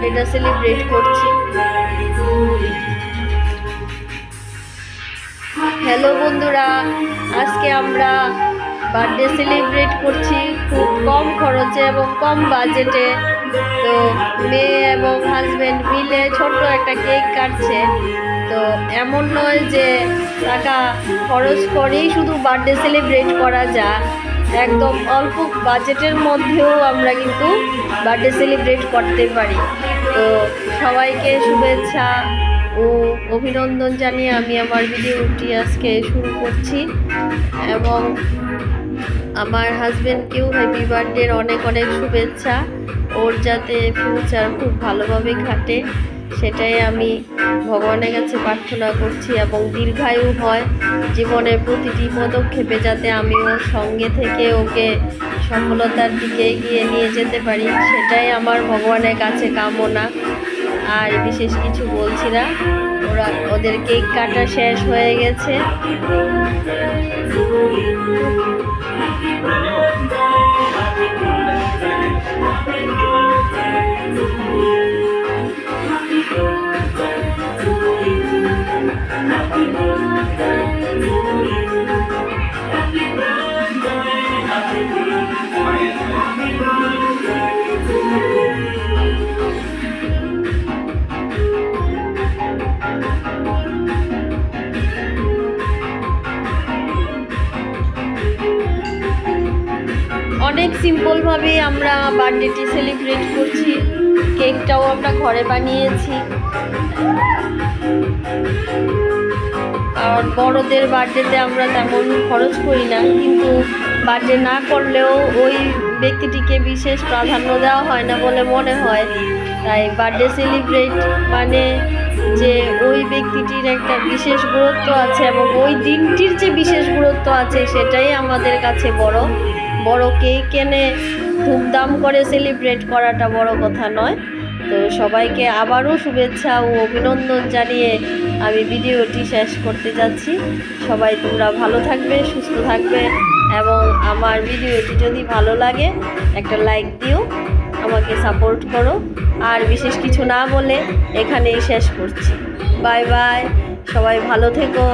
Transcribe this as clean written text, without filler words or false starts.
বার্থডেটা celebrate করছি। Hello বন্ধুরা, আজকে আমরা বার্থডে সেলিব্রেট করছি খুব কম খরচে এবং কম বাজেটে। তো মেয়ে এবং হাজব্যান্ড মিলে ছোট্ট একটা কেক কাটছে। তো এমন নয় যে টাকা খরচ করেই শুধু বার্থডে সেলিব্রেট করা যায়, একদম অল্প বাজেটের মধ্যেও আমরা কিন্তু বার্থডে সেলিব্রেট করতে পারি। তো সবাইকে শুভেচ্ছা ও অভিনন্দন জানিয়ে আমি আমার ভিডিওটি আজকে শুরু করছি এবং আমার হাজব্যান্ডকেও হ্যাপি বার্থডের অনেক অনেক শুভেচ্ছা। ওর যাতে ফিউচার খুব ভালোভাবে কাটে সেটাই আমি ভগবানের কাছে প্রার্থনা করছি এবং দীর্ঘায়ু হয় জীবনের প্রতিটি পদক্ষেপে, যাতে আমি ওর সঙ্গে থেকে ওকে সফলতার দিকে এগিয়ে নিয়ে যেতে পারি, সেটাই আমার ভগবানের কাছে কামনা। আর বিশেষ কিছু বলছি না, ওদের কেক কাটা শেষ হয়ে গেছে। অনেক সিম্পলভাবেই আমরা বার্থডেটি সেলিব্রেট করছি। কেকটাও আমরা ঘরে বানিয়েছি। আর বড়দের বার্থডেতে আমরা তেমন খরচ করি না, কিন্তু বার্থডে না করলেও ওই ব্যক্তিটিকে বিশেষ প্রাধান্য দেওয়া হয় না বলে মনে হয়। তাই বার্থডে সেলিব্রেট মানে যে ওই ব্যক্তিটির একটা বিশেষ গুরুত্ব আছে এবং ওই দিনটির যে বিশেষ গুরুত্ব আছে সেটাই আমাদের কাছে বড়। বড় কেক এনে ধুমধাম করে সেলিব্রেট করাটা বড় কথা নয়। তো সবাইকে আবারও শুভেচ্ছা ও অভিনন্দন জানিয়ে আমি ভিডিওটি শেষ করতে যাচ্ছি। সবাই তোমরা ভালো থাকবে, সুস্থ থাকবে এবং আমার ভিডিওটি যদি ভালো লাগে একটা লাইক দিও, আমাকে সাপোর্ট করো। আর বিশেষ কিছু না বলে এখানেই শেষ করছি। বাই বাই, সবাই ভালো থেকো।